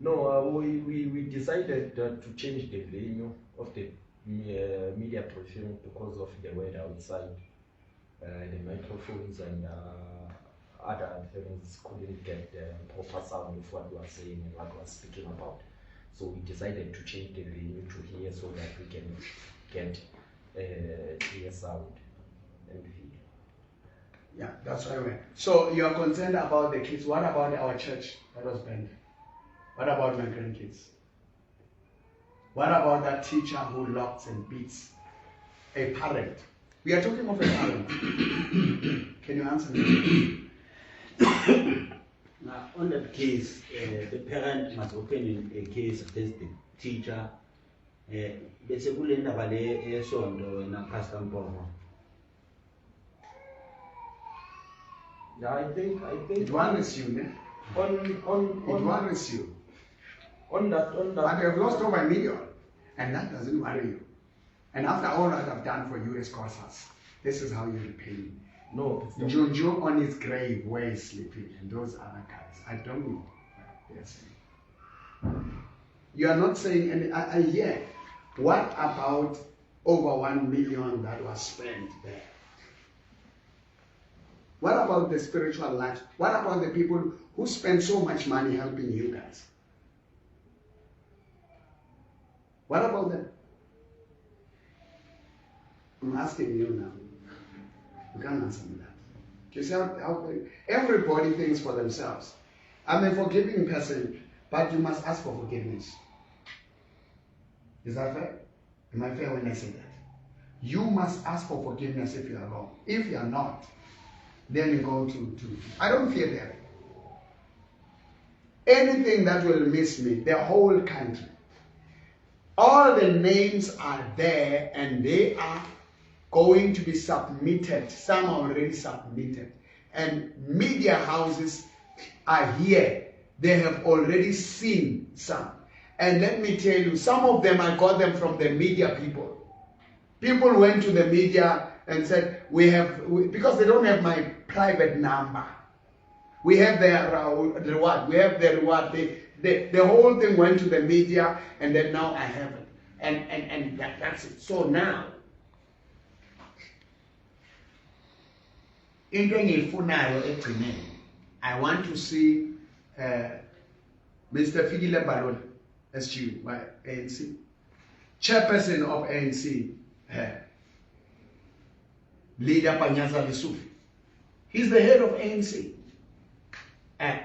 B: No, we decided to change the venue of the media briefing because of the weather outside. The microphones and other things couldn't get the proper sound of what we were saying and what we were speaking about. So we decided to change the venue to here so that we can get clear sound and video.
A: Yeah, that's why we're. So you are concerned about the kids. What about our church that was banned? What about my grandkids? What about that teacher who locks and beats a parent? We are talking of a parent. Can you answer me?
C: Now, on that case, the parent must open a case against the teacher. Bese kule ndaba le esonto na Pastor Mpomo.
B: Yeah, I think
A: it worries you, ne?
B: on
A: It worries you.
B: On that.
A: But you have lost over $1 million, and that doesn't worry you. And after all that I've done for you as Kosas, this is how you repay me.
B: No, it's not.
A: Junju on his grave where he's sleeping, and those other guys, I don't know what they're saying. You are not saying any. I hear. What about over $1 million that was spent there? What about the spiritual life? What about the people who spend so much money helping you guys? What about them? I'm asking you now. You can't answer me that. You see how everybody thinks for themselves. I'm a forgiving person, but you must ask for forgiveness. Is that fair? Am I fair when I say that? You must ask for forgiveness if you are wrong. If you are not, then you go to I don't fear them. Anything that will miss me, the whole country. All the names are there and they are going to be submitted. Some are already submitted. And media houses are here. They have already seen some. And let me tell you, some of them, I got them from the media people. People went to the media and said, because they don't have my private number. We have their reward. We have their reward. The whole thing went to the media, and then now I have it. And that's it. So now, I want to see Mr. Fikile Balon, SGU, ANC, chairperson of ANC, leader Panyaza Lesufi. He's the head of ANC.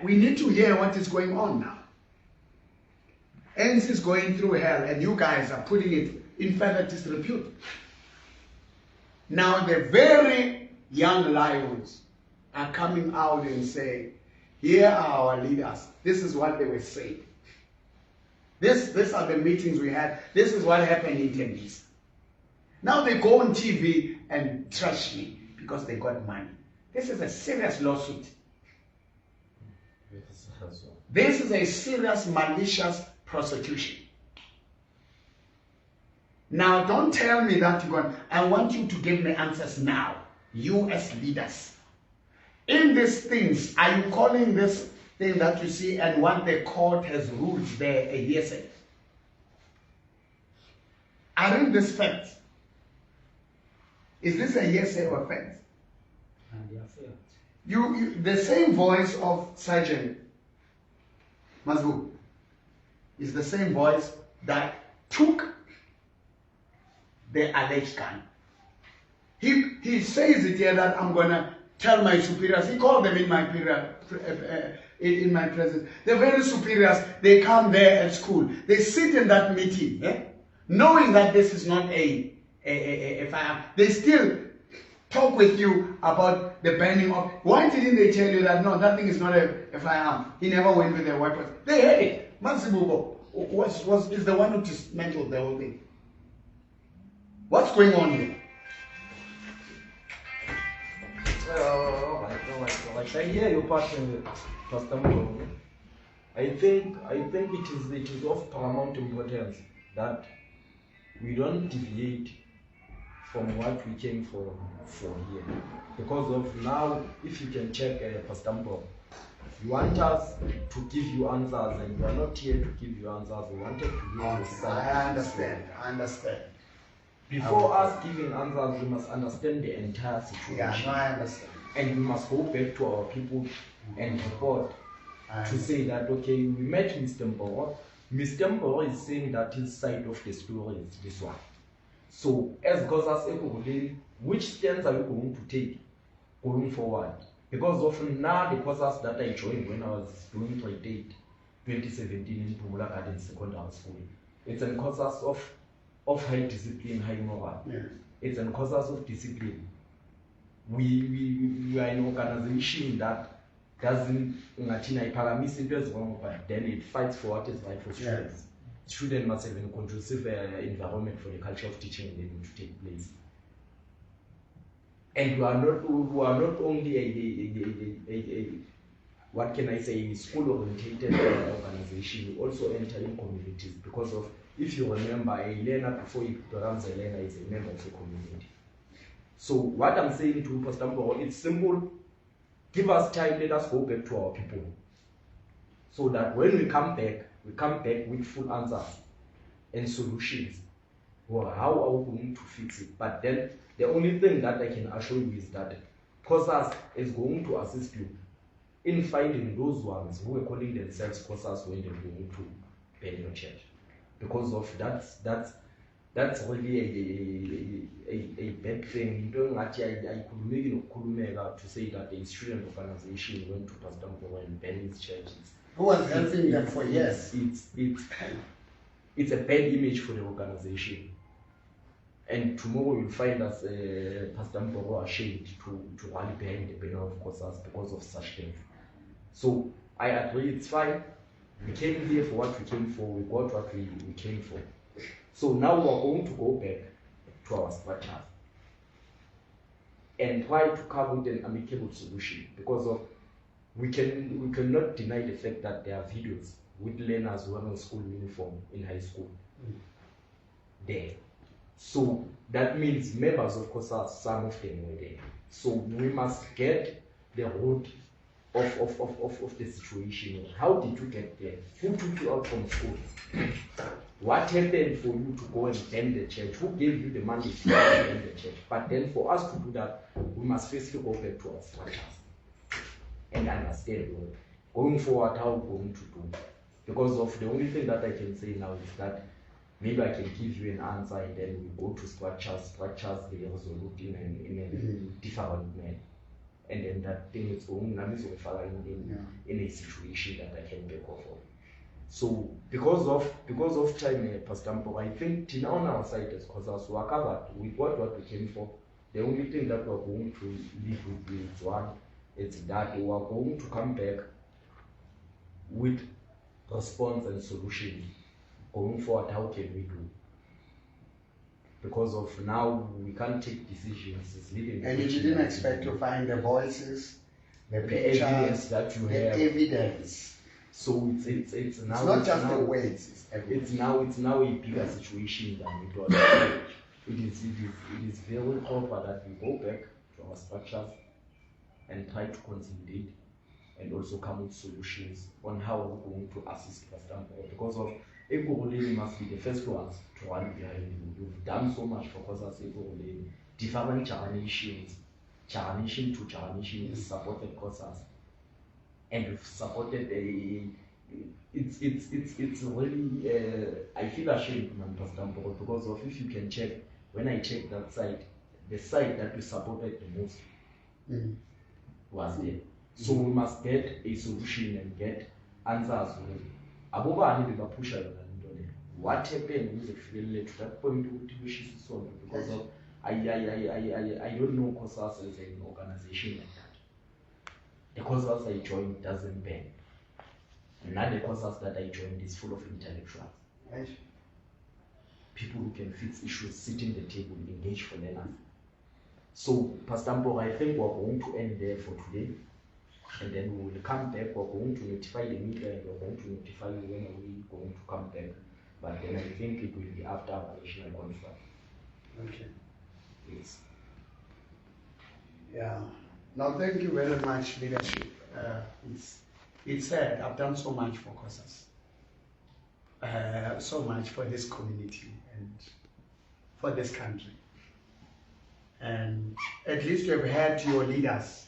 A: We need to hear what is going on now. ANC is going through hell, and you guys are putting it in further disrepute. Now the very young lions are coming out and saying, here are our leaders. This is what they were saying. These are the meetings we had. This is what happened in Tembisa. Now they go on TV and trash me because they got money. This is a serious lawsuit. This is a serious malicious prosecution. Now don't tell me that you're going, I want you to give me answers now, you as leaders. In these things, are you calling this thing that you see and what the court has ruled there a hearsay? I read this fact. Is this a hearsay or fact? The same voice of Sergeant Mazbu is the same voice that took the alleged gun. He says it here that I'm gonna tell my superiors. He called them in my in my presence. The very superiors, they come there at school. They sit in that meeting, knowing that this is not a firearm. They still talk with you about the banning of. Why didn't they tell you that no, that thing is not a firearm? He never went with their weapons. They had it. Mansibubo is the one who dismantled the whole thing. What's going on here?
B: I hear your passion, Pastor Mbogo. I think it is of paramount importance that we don't deviate from what we came for here. Because of now, if you can check Pastor Mbogo, you want us to give you answers, and we are not here to give you answers. We wanted to give you answers.
A: I understand.
B: Before us giving answers, we must understand the entire situation.
A: Yeah, no, I understand.
B: And we must go back to our people and report to say that, okay, we met Mr. Mbogo. Mr. Mbogo is saying that his side of the story is this one. So, as Gozas, which stance are we going to take going forward? Because often now the courses that I joined when I was doing grade 8, 2017 in Pumula Gardens Secondary School, it's an courses of high discipline, high moral.
A: Yeah.
B: It's an courses of discipline. We are an organization that doesn't but then it fights for what is right for students.
A: Yes.
B: Students must have a conducive environment for the culture of teaching and learning to take place. And we are not only what can I say, school-orientated organization, we also enter in communities because of, if you remember, a learner before he becomes a learner is a member of a community. So what I'm saying to Pastor Mboro, it's simple. Give us time, let us go back to our people. So that when we come back with full answers and solutions. Well, how are we going to fix it? But then the only thing that I can assure you is that COSAS is going to assist you in finding those ones who are calling themselves COSAS when they're going to burn your church. Because of that's really a bad thing. You don't actually, I could make it to say that a student organization went to Pastor Mboro and burned his church.
A: Who was helping them for years?
B: It's a bad image for the organization. And tomorrow you'll find us Pastor Mboro ashamed to rally behind the banner of COSAS because of such things. So I agree, it's fine. We came here for what we came for, we got what we came for. So now we are going to go back to our structures and try to come with an amicable solution, because of we cannot deny the fact that there are videos with learners wearing school uniform in high school there. So that means members of COSAS, some of them were there. So we must get the root of the situation. How did you get there? Who took you out from school? What happened for you to go and attend the church? Who gave you the money to attend the church? But then for us to do that, we must firstly go back to our structures and understand going forward how we're going to do. Because of the only thing that I can say now is that maybe I can give you an answer and then we go to structures, they resolve in a different manner. And then that thing is going in a situation that I can back off of. So because of time, Pastor Mboro, I think on our side as COSAS, we are covered. We got what we came for. The only thing that we are going to live with is one, it's that we are going to come back with response and solutions going forward. How can we do? Because of now we can't take decisions.
A: And you didn't expect to find the voices, the
B: evidence that you have.
A: Evidence.
B: So it's now.
A: It's not just now, the words.
B: It's now a bigger situation than we thought. It is very proper that we go back to our structures and try to consolidate and also come with solutions on how we're going to assist Pastor Mboro. Because of Ekurhuleni must be the first ones to run behind you. You've done so much for COSAS Ekurhuleni. Different generations to generation is supported COSAS. And we've supported it's really I feel ashamed, man, Pastor Mboro, because of, if you can check, when I check that site, the site that we supported the most was there. So we must get a solution and get answers. What happened with the field to that point because of I don't know COSAS as an organization like that. The COSAS I joined doesn't ban. And now the COSAS that I joined is full of intellectuals.
A: Right.
B: People who can fix issues, sit in the table, engage for learners. So, Pastor Mboro, I think we're going to end there for today. And then we will come back. We're going to notify the media and we're going to notify you when we're going to come back. But then I think it will be after our national conference.
A: Okay.
B: Yes.
A: Yeah. Now, thank you very much, leadership. It's sad. I've done so much for COSAS. So much for this community and for this country. And at least you have had your leaders.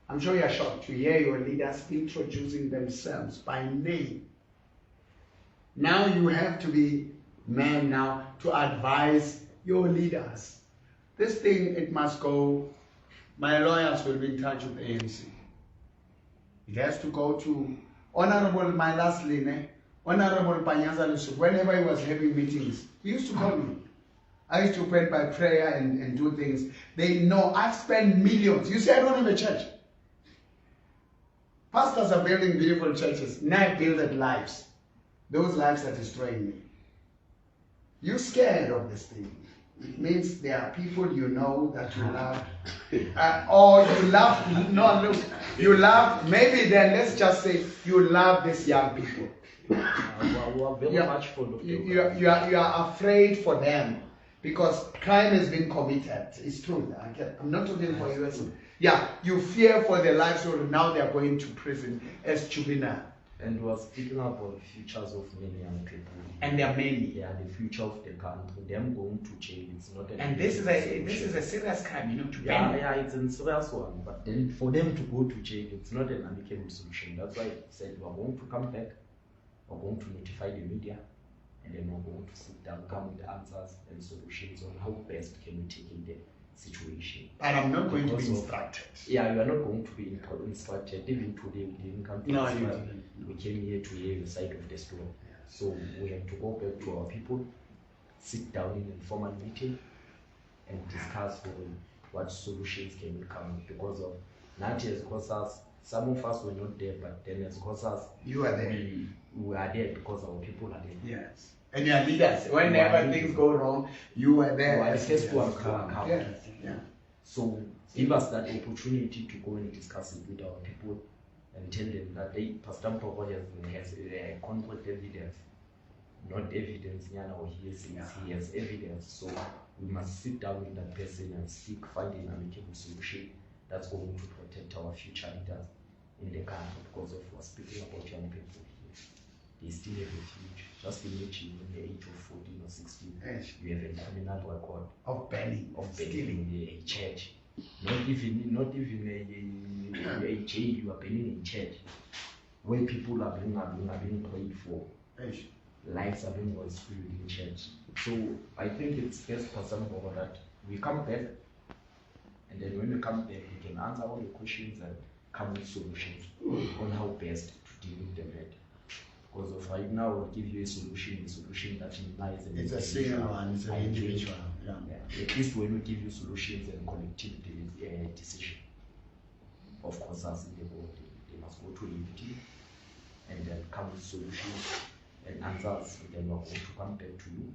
A: I'm sure you're shocked to hear your leaders introducing themselves by name. Now you have to be man now to advise your leaders. This thing, it must go. My lawyers will be in touch with ANC. It has to go to Honorable, my last line, Honorable Panyaza Lusuk. Whenever he was having meetings, he used to call me. I used to pray by prayer and do things. They know I've spent millions. You say I don't have a church. Pastors are building beautiful churches. Now I build lives. Those lives are destroying me. You're scared of this thing. It means there are people you know that you love. Or you love. No, look. You love, maybe then let's just say you love these young people.
B: We are very much fond of them.
A: You are afraid for them because crime has been committed. It's true. I'm not talking for you. Yeah, you fear for their lives, so now they are going to prison as juvenile.
B: And we are speaking about the futures of many young people.
A: And there are many.
B: Yeah, the future of the country. Them going to jail. It's not.
A: And this is a serious crime, you know, to
B: yeah, it's a serious one. But then for them to go to jail, it's not an amicable solution. That's why I said we are going to come back. We're going to notify the media, and then we're going to sit down, come with answers and solutions on how best can we take in the situation.
A: But I'm not going to be instructed.
B: Yeah, you are not going to be instructed. Even today, we didn't come to we came here to hear the side of the story. So we have to go back to our people, sit down in a formal meeting, and discuss what solutions can we come with. Because of not as COSAS, some of us were not there, but then as COSAS,
A: you are there.
B: We are there because our people are there.
A: Yes. And you are leaders. Whenever things go wrong, you are there.
B: You are the first to account.
A: Yes. Yeah.
B: So give us that opportunity to go and discuss it with our people and tell them that Pastor Mpogo has concrete evidence, not evidence, or he has evidence. So we must sit down with that person and find an amicable solution that's going to protect our future leaders in the country, because of we're speaking about young people here. They still have a future. Just imagine in the age of 14 or 16, you have a criminal record
A: of banning,
B: stealing a church. Not even a jail, you are banning a church where people are being prayed for. Lives are being rescued in church. So I think it's best for some of that we come back, and then when we come back, we can answer all the questions and come with solutions on how best to deal with the matter. Because of right now, we'll give you a solution that implies
A: it's a single one, it's an individual.
B: Yeah. At least when we give you solutions and collectivity decision. Of course, as in the board, they must go to APT and then come with solutions and answers, and then we're going to come back to you.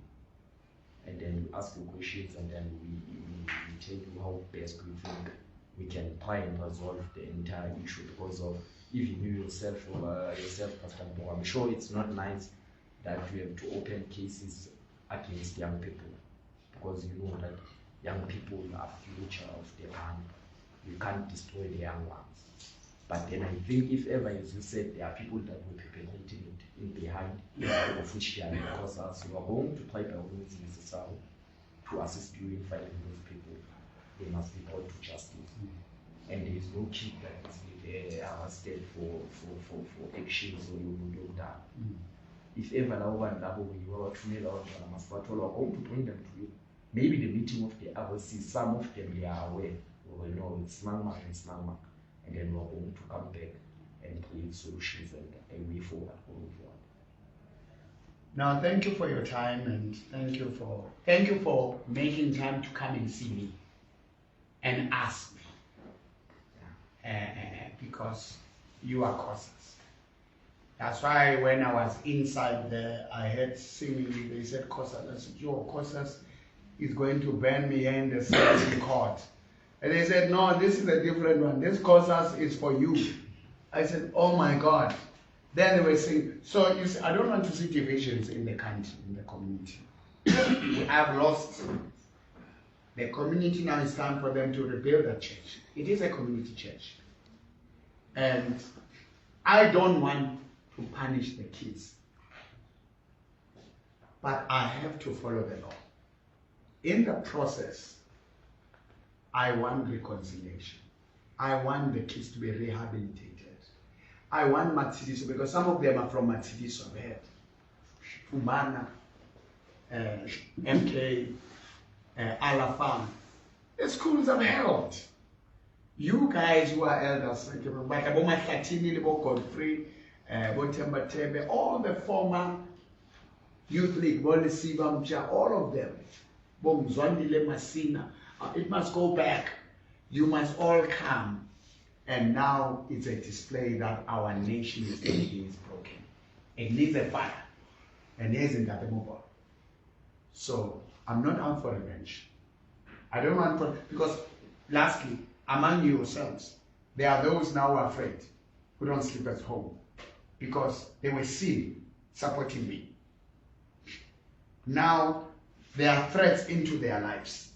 B: And then you ask your questions, and then we tell you how best we think we can try and resolve the entire issue. Because of even you yourself, Pastor Mpogo, I'm sure it's not nice that you have to open cases against young people, because you know that young people are future of the land. You can't destroy the young ones. But then I think if ever, as you said, there are people that will be perpetrating it in behind, of which they are the causes, you are going to try by all means necessary to assist you in finding those people. They must be brought to justice. And there is no kid that is arrested for actions or you do that. If ever now one level you are going to bring them to you. Maybe the meeting of the ROC, some of them they are aware. We will know it's Smangma and Smangma. And then we're going to come back and create solutions and a way forward going forward.
A: Now, thank you for your time, and thank you for making time to come and see me and ask me. Because you are COSAS. That's why when I was inside there, I heard seemingly they said COSAS. I said, your COSAS is going to ban me in the Supreme Court. And they said, no, this is a different one. This COSAS is for you. I said, oh my God. Then they were saying, so you see, I don't want to see divisions in the country, in the community. We have lost. The community now, it's time for them to rebuild that church. It is a community church. And I don't want to punish the kids. But I have to follow the law. In the process, I want reconciliation. I want the kids to be rehabilitated. I want Matsidiso, because some of them are from Matsidiso, Fumana, MK, Alafam. The schools have held. You guys who are elders, Godfrey, all the former youth league, all of them, it must go back. You must all come. And now it's a display that our nation is broken. It needs a fire. And here's in that mobile. So I'm not out for revenge. I don't want for, because lastly, among yourselves, There are those now who are afraid, who don't sleep at home, because they were seen supporting me. Now there are threats into their lives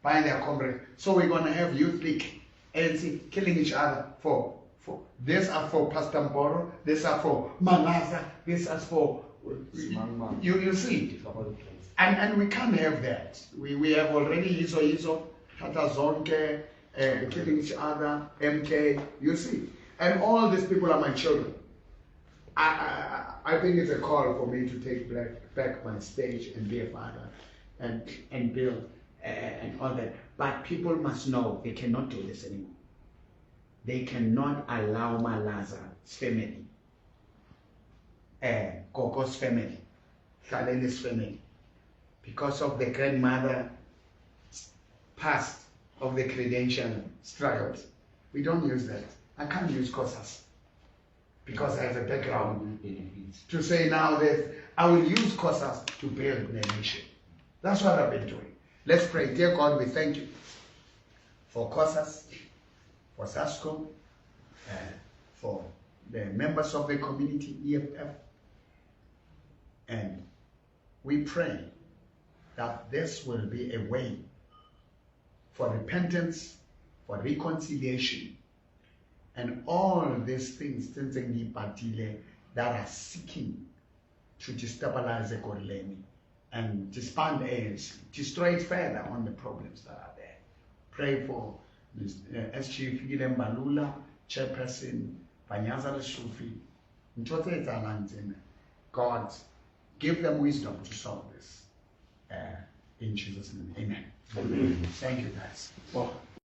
A: by their comrades. So we're going to have youth league, ANC, killing each other for these are for Pastor Mboro, these are for Malaza, these are for you see. And we can't have that. We have already Izo, Tata Zonke, killing each other, MK, you see. And all these people are my children. I think it's a call for me to take back my stage and be a father and build and all that. But people must know they cannot do this anymore. They cannot allow Malaza's family, Gogo's family, Kalele's family, because of the grandmother past of the credential struggles. We don't use that. I can't use COSAS because I have a background to say now that I will use COSAS to build the nation. That's what I've been doing. Let's pray. Dear God, we thank you for COSAS, for SASCO, for the members of the community, EFF. And we pray that this will be a way for repentance, for reconciliation, and all these things that are seeking to destabilize Ekurhuleni and disband ANC, destroy it further on the problems that are there. Pray for S.G. Fikile Mbalula, Chairperson Panyaza Leshufi, God, give them wisdom to solve this. In Jesus' name, amen. Thank you, guys.